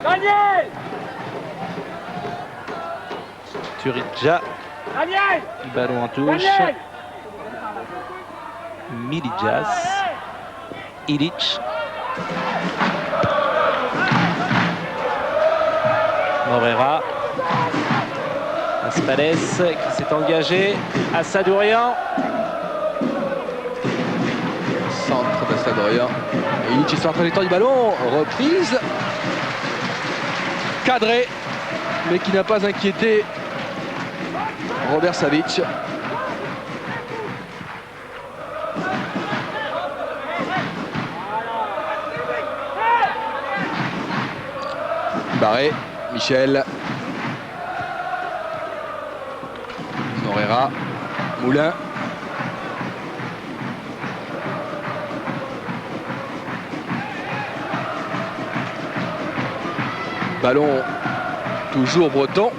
Daniel! Turidja. Daniel! Ballon en touche. Daniel! Milijas. Ilic. Morera. Aspades qui s'est engagé. Assadourian. Centre d'Assadourian. Et Ilic est sur la trajectoire du ballon. Reprise. Cadré. Mais qui n'a pas inquiété Robert Savic. Barré, Michel. Morera, Moulin. Ballon toujours breton.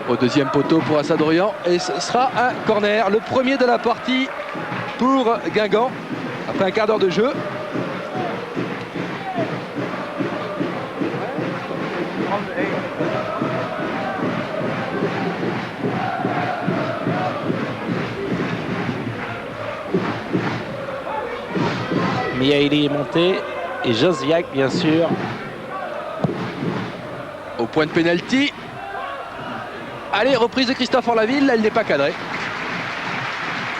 Au deuxième poteau pour Assadourian. Et ce sera un corner, le premier de la partie pour Guingamp, après un quart d'heure de jeu. Miaili est monté et Josiak bien sûr. Au point de pénalty. Allez, reprise de Christophe Orlaville, elle n'est pas cadrée.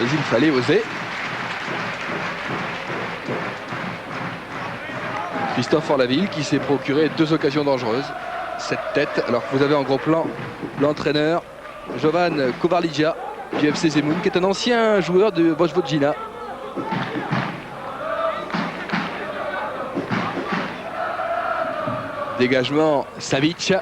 Mais il fallait oser. Christophe Orlaville qui s'est procuré 2 occasions dangereuses. Cette tête, alors que vous avez en gros plan l'entraîneur Jovan Kovarlidja du FC Zemun, qui est un ancien joueur de Vojvodina. Dégagement Savic.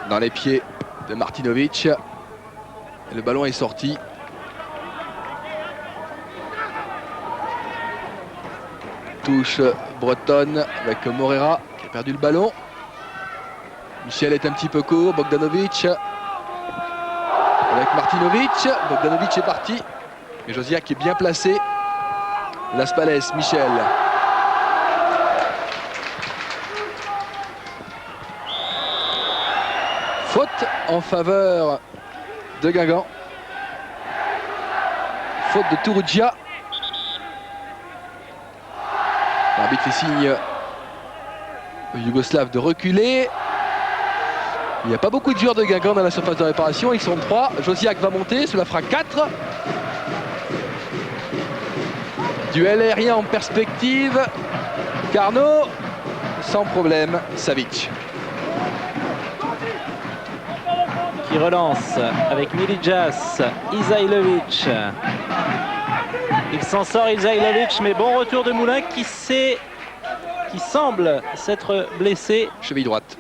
Dans les pieds de Martinovic. Et le ballon est sorti. Touche bretonne avec Morera qui a perdu le ballon. Michel est un petit peu court. Bogdanovic avec Martinovic. Bogdanovic est parti. Et Josiak est bien placé. Las Palais, Michel. Faute en faveur de Guingamp. Faute de Turidja. L'arbitre fait signe au Yougoslave de reculer. Il n'y a pas beaucoup de joueurs de Guingamp dans la surface de réparation. Ils sont 3. Josiak va monter. Cela fera 4. Duel aérien en perspective. Carnot. Sans problème. Savic. Qui relance avec Milijas, Izailovic. Il s'en sort Izailovic, mais bon retour de Moulin qui semble s'être blessé. Cheville droite.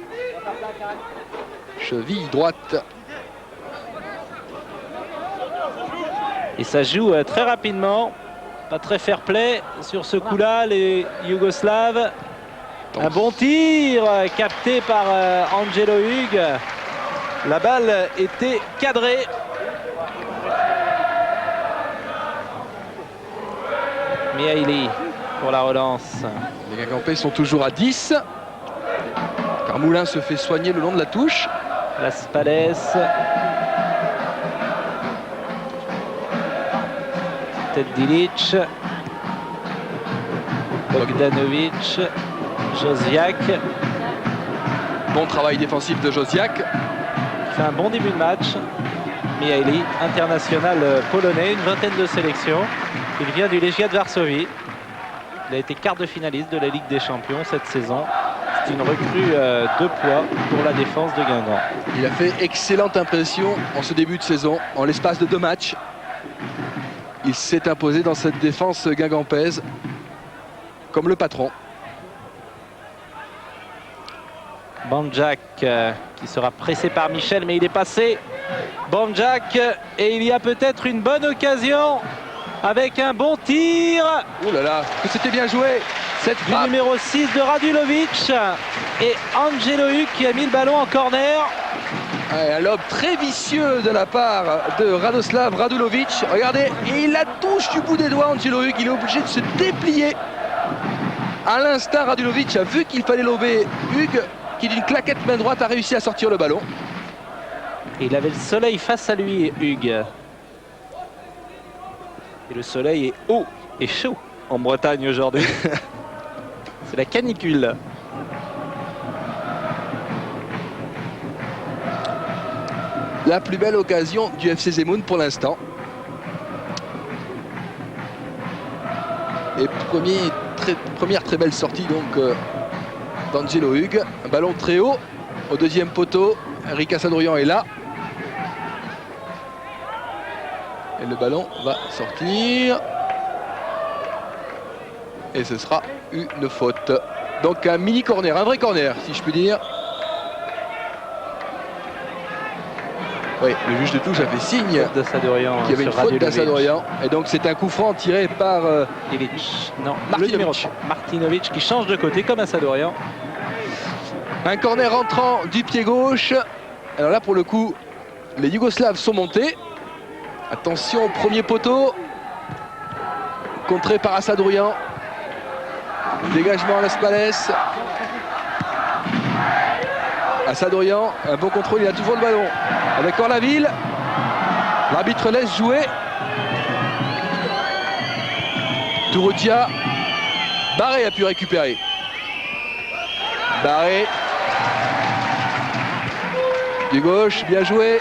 Cheville droite. Et ça joue très rapidement. Pas très fair-play sur ce coup-là, les Yougoslaves. Un bon tir capté par Angelo Hugues. La balle était cadrée. Miaili pour la relance. Les Guingampais sont toujours à 10. Car Moulin se fait soigner le long de la touche. Las Palais. Tête d'Ilic. Bogdanovic. Josiak. Bon travail défensif de Josiak. Fait un bon début de match. Miaili, international polonais, une vingtaine de sélections. Il vient du Legia de Varsovie. Il a été quart de finaliste de la Ligue des Champions cette saison. C'est une recrue de poids pour la défense de Guingamp. Il a fait excellente impression en ce début de saison. En l'espace de 2 matchs, il s'est imposé dans cette défense guingampaise comme le patron. Banjak qui sera pressé par Michel, mais il est passé. Banjak, et il y a peut-être une bonne occasion avec un bon tir. Ouh là là, que c'était bien joué. Cette Du frappe. numéro 6 de Radulovic et Angelo Hugues qui a mis le ballon en corner. Un lob très vicieux de la part de Radoslav Radulovic. Regardez, et il la touche du bout des doigts, Angelo Hugues. Il est obligé de se déplier. À l'instant, Radulovic a vu qu'il fallait lober Hugues, qui d'une claquette main droite a réussi à sortir le ballon. Il avait le soleil face à lui, Hugues. Et le soleil est haut et chaud en Bretagne aujourd'hui. C'est la canicule. La plus belle occasion du FC Zemun pour l'instant. Et première très belle sortie donc d'Angelo Hugues. Un ballon très haut au deuxième poteau. Eric Assadourian est là. Et le ballon va sortir. Et ce sera une faute. Donc un mini corner, un vrai corner si je puis dire. Oui, le juge de touche a fait signe qu'il y avait une faute d'Assadourian. Et donc c'est un coup franc tiré par Ilic. Non, Martinovic. le numéro 3. Martinovic qui change de côté comme Assadourian. Un corner rentrant du pied gauche. Alors là pour le coup, les Yougoslaves sont montés. Attention au premier poteau. Contré par Assadourian. Dégagement à Las Palais. Assadourian, un bon contrôle, il a toujours le ballon. Avec Orlaville, l'arbitre laisse jouer. Touroutia, Barré a pu récupérer. Barré. Du gauche, bien joué.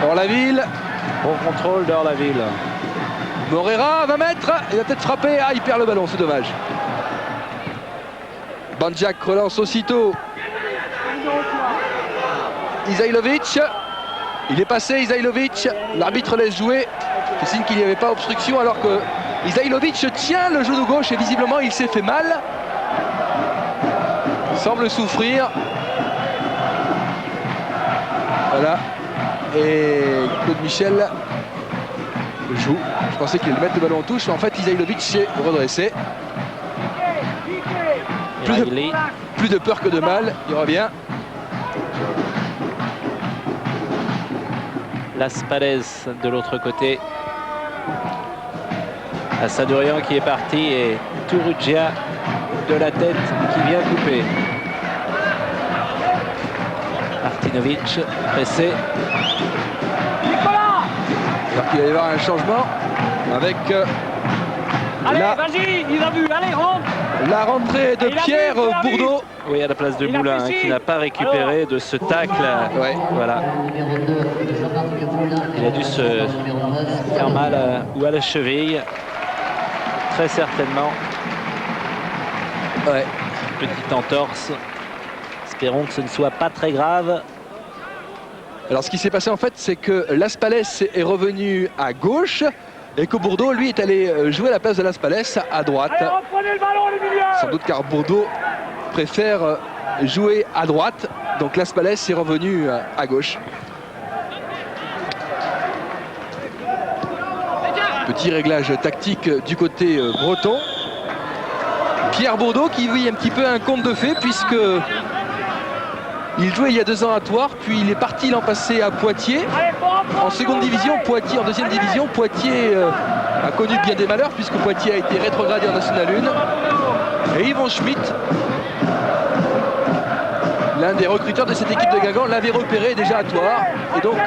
Orlaville. Bon contrôle d'Orlaville. Morera, 20 mètres, il va peut-être frapper. Ah, il perd le ballon, c'est dommage. Banjak relance aussitôt. Izailovic, il est passé, Izailovic, l'arbitre laisse jouer, c'est signe qu'il n'y avait pas obstruction alors que Izailovic tient le genou gauche et visiblement il s'est fait mal. Il semble souffrir. Voilà. Et Claude Michel joue. Je pensais qu'il allait mettre le ballon en touche, mais en fait Izailovic s'est redressé. Plus de peur que de mal, il revient. Las Palais de l'autre côté. Assadourian qui est parti et Tourougia de la tête qui vient couper. Martinovic pressé. Alors qu'il va y avoir un changement avec allez, vas-y, il a vu, allez, rentre. La rentrée de Pierre Bourdeau. Oui, à la place de Moulin qui n'a pas récupéré de ce tacle. Ouais. Voilà. Il a dû se faire mal ou à la cheville. Très certainement. Ouais. Petite entorse. Espérons que ce ne soit pas très grave. Alors ce qui s'est passé en fait, c'est que Las Palais est revenu à gauche et que Bourdeau, lui, est allé jouer à la place de Las Palais à droite. Allez, reprenez le ballon, les milieux. Sans doute car Bourdeau préfère jouer à droite. Donc Las Palais est revenu à gauche. Petit réglage tactique du côté breton. Pierre Bourdeau qui vit un petit peu un conte de fées puisque il jouait il y a 2 ans à Thouars, puis il est parti l'an passé à Poitiers. En seconde division, Poitiers en deuxième division. Poitiers a connu bien des malheurs puisque Poitiers a été rétrogradé en National 1. Et Yvon Schmitt, l'un des recruteurs de cette équipe de Guingamp, l'avait repéré déjà à Thouars. Et donc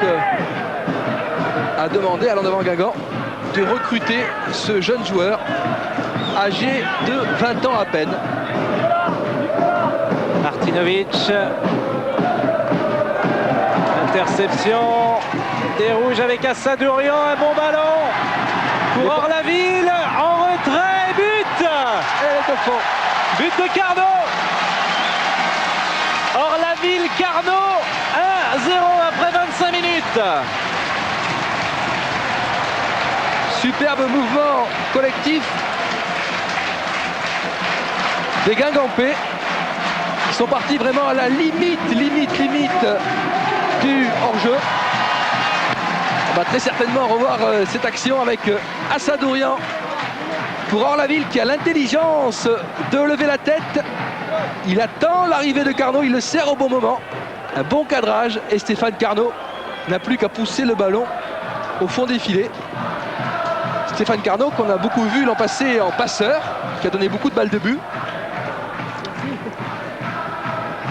a demandé à l'En Avant Guingamp de recruter ce jeune joueur âgé de 20 ans à peine. Martinovic. Interception des Rouges avec Assadourian. Un bon ballon pour Orlaville. En retrait, but. Et au fond. But de Carnot. Orlaville, Carnot. 1-0 après 25 minutes. Superbe mouvement collectif des Guingampais. Ils sont partis vraiment à la limite du hors-jeu. On va très certainement revoir cette action avec Assadourian pour Orlaville qui a l'intelligence de lever la tête. Il attend l'arrivée de Carnot, il le sert au bon moment. Un bon cadrage et Stéphane Carnot n'a plus qu'à pousser le ballon au fond des filets. Stéphane Carnot qu'on a beaucoup vu l'an passé en passeur, qui a donné beaucoup de balles de but.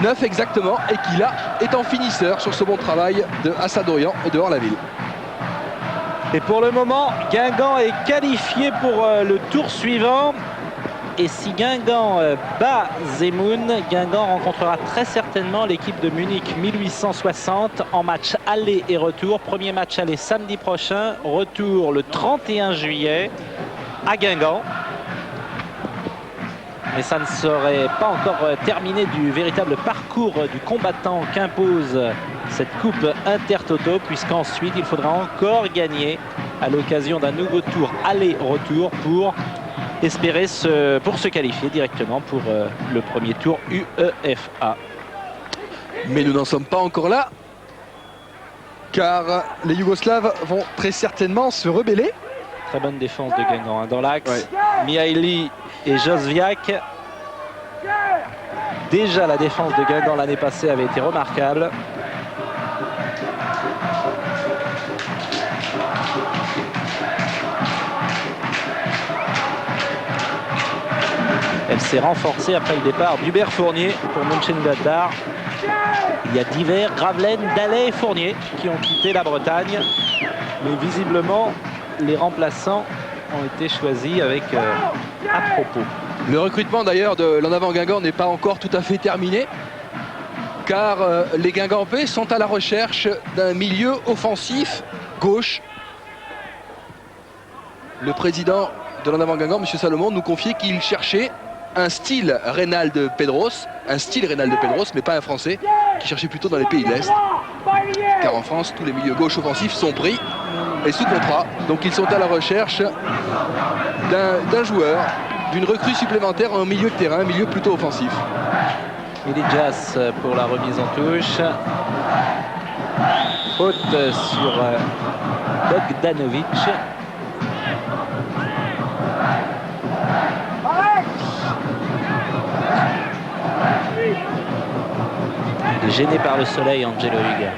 9 exactement, et qui là est en finisseur sur ce bon travail de Assadourian devant la ville. Et pour le moment, Guingamp est qualifié pour le tour suivant. Et si Guingamp bat Zemun, Guingamp rencontrera très certainement l'équipe de Munich 1860 en match aller et retour. Premier match aller samedi prochain, retour le 31 juillet à Guingamp. Mais ça ne serait pas encore terminé du véritable parcours du combattant qu'impose cette coupe Intertoto, puisqu'ensuite il faudra encore gagner à l'occasion d'un nouveau tour aller-retour pour espérer pour se qualifier directement pour le premier tour UEFA. Mais nous n'en sommes pas encore là, car les Yougoslaves vont très certainement se rebeller. Très bonne défense de Guingamp dans l'axe. Ouais. Mihaili et Josviak. Déjà la défense de Guingamp l'année passée avait été remarquable. Elle s'est renforcée après le départ d'Hubert Fournier pour Mönchengladbach. Il y a divers, Gravelaine, Dallet et Fournier qui ont quitté la Bretagne. Mais visiblement, les remplaçants ont été choisis avec à propos. Le recrutement d'ailleurs de l'En Avant Guingamp n'est pas encore tout à fait terminé, car les Guingampais sont à la recherche d'un milieu offensif gauche. Le président de l'En Avant Guingamp, M. Salomon, nous confiait qu'il cherchait un style Reynald Pedros, mais pas un Français, qui cherchait plutôt dans les pays de l'Est. Car en France, tous les milieux gauche offensifs sont pris et sous contrat. Donc ils sont à la recherche d'un joueur, d'une recrue supplémentaire en milieu de terrain, un milieu plutôt offensif. Ilijas pour la remise en touche. Faute sur Bogdanovic. Il est gêné par le soleil, Angelo Hugues.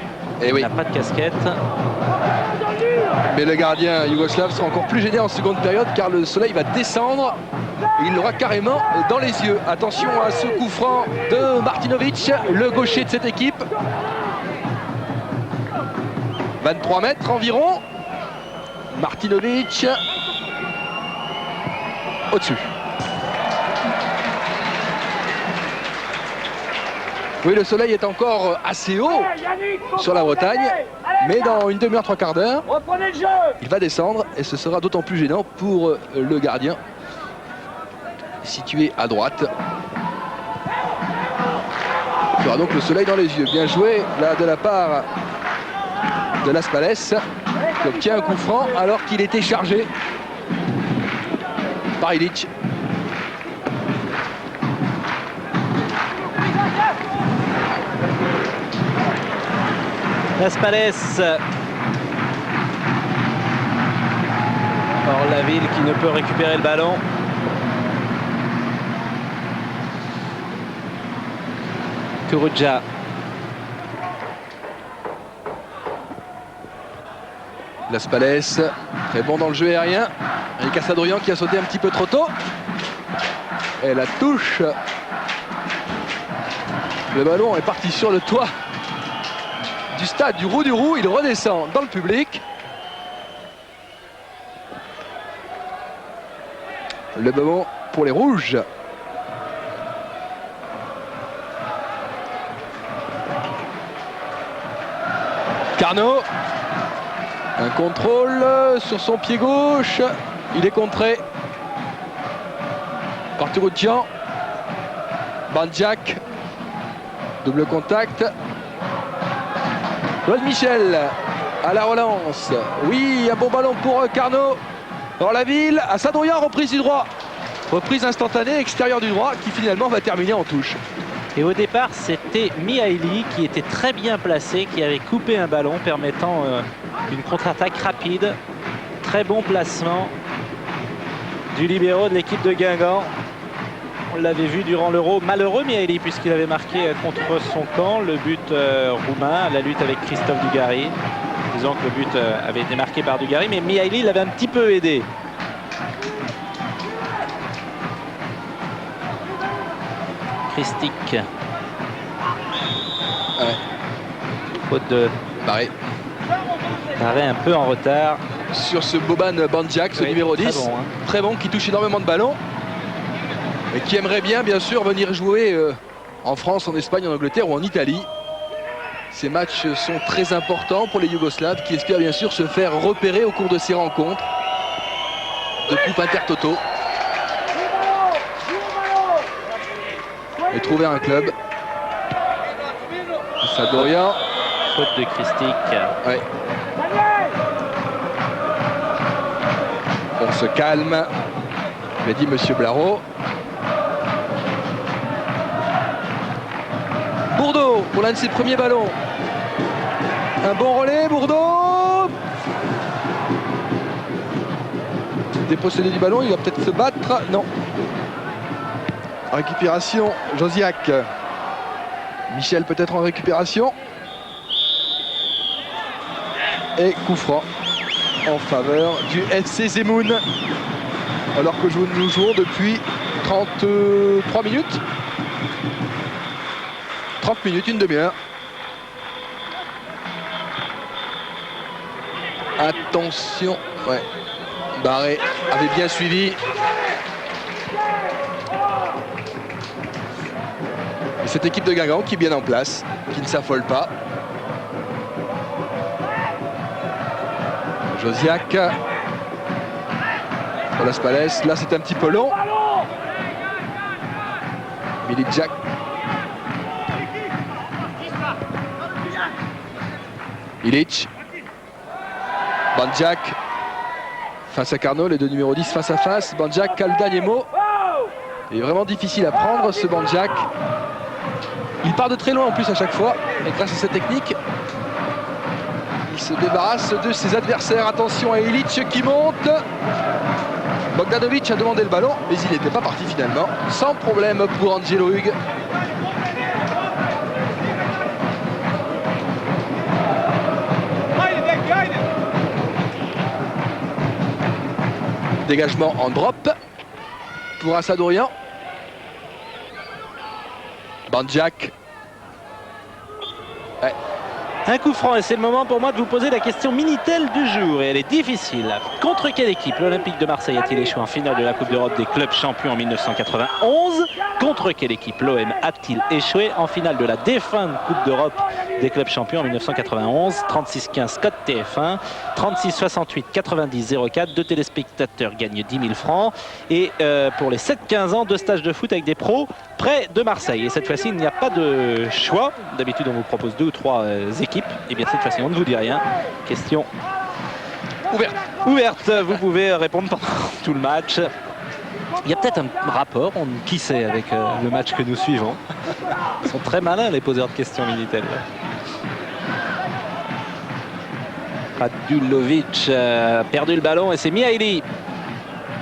Et oui. Il n'a pas de casquette. Mais le gardien yougoslave sera encore plus gêné en seconde période, car le soleil va descendre. Et il l'aura carrément dans les yeux. Attention à ce coup franc de Martinovic, le gaucher de cette équipe. 23 mètres environ. Martinovic au-dessus. Oui, le soleil est encore assez haut sur la Bretagne, mais dans une demi-heure, trois quarts d'heure, il va descendre et ce sera d'autant plus gênant pour le gardien situé à droite. Il aura donc le soleil dans les yeux. Bien joué là de la part de Las Palais, qui obtient un coup franc alors qu'il était chargé par Illich. Las Palais. Or la ville qui ne peut récupérer le ballon. Kurudja. Las Palais, très bon dans le jeu aérien. Avec Assadourian qui a sauté un petit peu trop tôt. Et la touche. Le ballon est parti sur le toit du stade du Roux. Il redescend dans le public. Le ballon pour les Rouges. Carnot. Un contrôle sur son pied gauche. Il est contré par Turutian. Bandjak. Double contact. Claude Michel à la relance. Oui, un bon ballon pour Carnot. Dans la ville, Assadourian, reprise du droit. Reprise instantanée, extérieur du droit, qui finalement va terminer en touche. Et au départ, c'était Mihaili qui était très bien placé, qui avait coupé un ballon permettant une contre-attaque rapide. Très bon placement du libéro de l'équipe de Guingamp. On l'avait vu durant l'Euro, malheureux Mihaly, puisqu'il avait marqué contre son camp le but roumain, la lutte avec Christophe Dugarry. Disons que le but avait été marqué par Dugarry, mais Mihaly l'avait un petit peu aidé. Kristic. Ouais. Faute de Barré. Barré un peu en retard. Sur ce Boban Bandjak, ce Oui, numéro très 10. bon, hein. Très bon, qui touche énormément de ballons. Et qui aimerait bien sûr venir jouer en France, en Espagne, en Angleterre ou en Italie. Ces matchs sont très importants pour les Yougoslaves qui espèrent bien sûr se faire repérer au cours de ces rencontres de Coupe Intertoto et trouver un club. Sadorian. Faute de Kristic. Ouais. On se calme, l'a dit Monsieur Blaro. Bourdeau pour l'un de ses premiers ballons. Un bon relais, Bourdeau. Dépossédé du ballon, il va peut-être se battre. Non. Récupération, Josiak. Michel peut-être en récupération. Et coup franc en faveur du FC Zemun. Alors que nous jouons depuis 33 minutes. 30 minutes, une demi-heure. Attention, ouais. Barré avait bien suivi. Et cette équipe de Guingamp qui est bien en place, qui ne s'affole pas. Josiak. Las Palais, là c'est un petit peu long. Milijak. Ilic. Bandjak face à Carnot, les deux numéros 10 face à face. Bandjak a le dernier mot. Il est vraiment difficile à prendre ce Bandjak. Il part de très loin en plus à chaque fois. Et grâce à cette technique, il se débarrasse de ses adversaires. Attention à Ilic qui monte. Bogdanovic a demandé le ballon, mais il n'était pas parti finalement. Sans problème pour Angelo Hugues. Dégagement en drop pour Assadourian. Bandjak. Ouais. Un coup franc et c'est le moment pour moi de vous poser la question Minitel du jour et elle est difficile. Contre quelle équipe l'Olympique de Marseille a-t-il échoué en finale de la Coupe d'Europe des clubs champions en 1991? Contre quelle équipe l'OM a-t-il échoué en finale de la défunte Coupe d'Europe des clubs champions en 1991? 36-15 code TF1, 36-68 90 04, deux téléspectateurs gagnent 10 000 francs et pour les 7-15 ans, deux stages de foot avec des pros près de Marseille. Et cette fois-ci, il n'y a pas de choix. D'habitude, on vous propose 2 ou 3 équipes. Et bien cette fois-ci, on ne vous dit rien. Question ouverte. Vous pouvez répondre pendant tout le match. Il y a peut-être un rapport, qui sait, avec le match que nous suivons. Ils sont très malins, les poseurs de questions Minitel. Radulovic a perdu le ballon et c'est Mihaly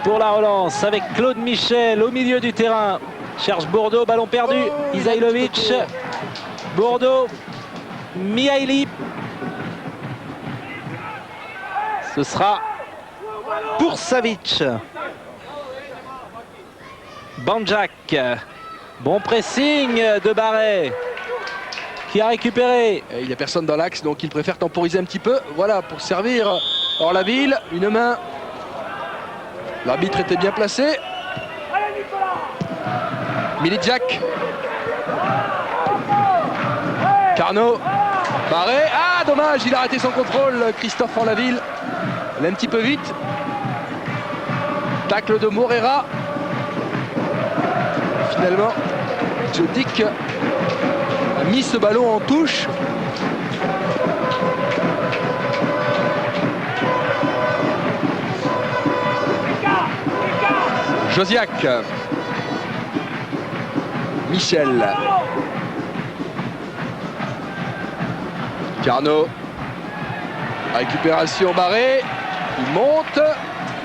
pour la relance avec Claude Michel au milieu du terrain. Cherche Bourdeau, ballon perdu. Izailovic, Bourdeau, Mihaly. Ce sera pour Savic. Bandjak. Bon pressing de Barret qui a récupéré. Et il n'y a personne dans l'axe, donc il préfère temporiser un petit peu. Voilà, pour servir hors la ville. Une main. L'arbitre était bien placé. Milijak. Carnot. Barré. Ah, dommage, il a arrêté son contrôle, Christophe Orlaville. Elle est un petit peu vite. Tacle de Morera. Finalement, Jodic a mis ce ballon en touche. Josiak. Michel. Carnot. Récupération Barré. Il monte.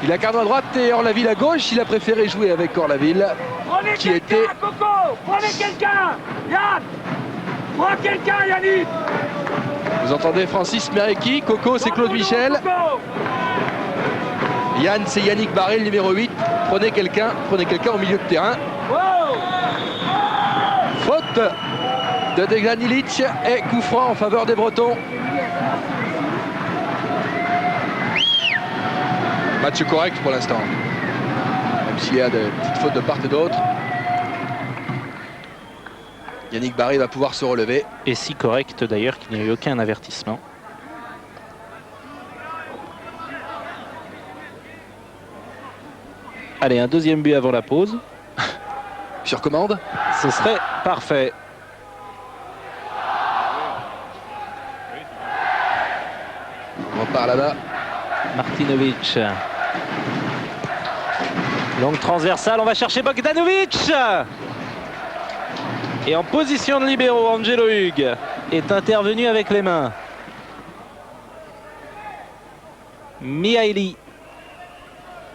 Il a Cardon à droite et Orlaville à gauche. Il a préféré jouer avec Orlaville. Prenez Qui quelqu'un, était- Coco. Prenez quelqu'un. Yann. Prends quelqu'un, Yannick. Vous entendez Francis Mereki. Coco, c'est Claude Michel. Coco. Yann, c'est Yannick Barré, le numéro 8. Prenez quelqu'un au milieu de terrain. Wow. Faute de Dejan Ilic et coup franc en faveur des Bretons. Match correct pour l'instant. Même s'il y a des petites fautes de part et d'autre. Yannick Barré va pouvoir se relever. Et si correct d'ailleurs qu'il n'y a eu aucun avertissement. Allez, un deuxième but avant la pause. Sur commande. Ce serait parfait. On repart là-bas. Martinovic. Longue transversale, on va chercher Bogdanovic. Et en position de libéraux, Angelo Hugues est intervenu avec les mains. Mihaili.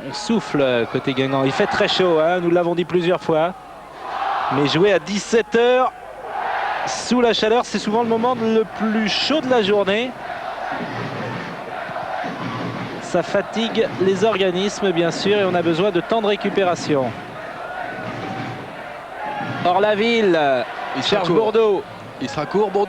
On souffle côté Guingamp. Il fait très chaud, hein, nous l'avons dit plusieurs fois. Mais jouer à 17 h sous la chaleur, c'est souvent le moment le plus chaud de la journée. Ça fatigue les organismes, bien sûr, et on a besoin de temps de récupération. Orlaville Il sera cherche court. Bourdeau. Il sera court, Bourdeau.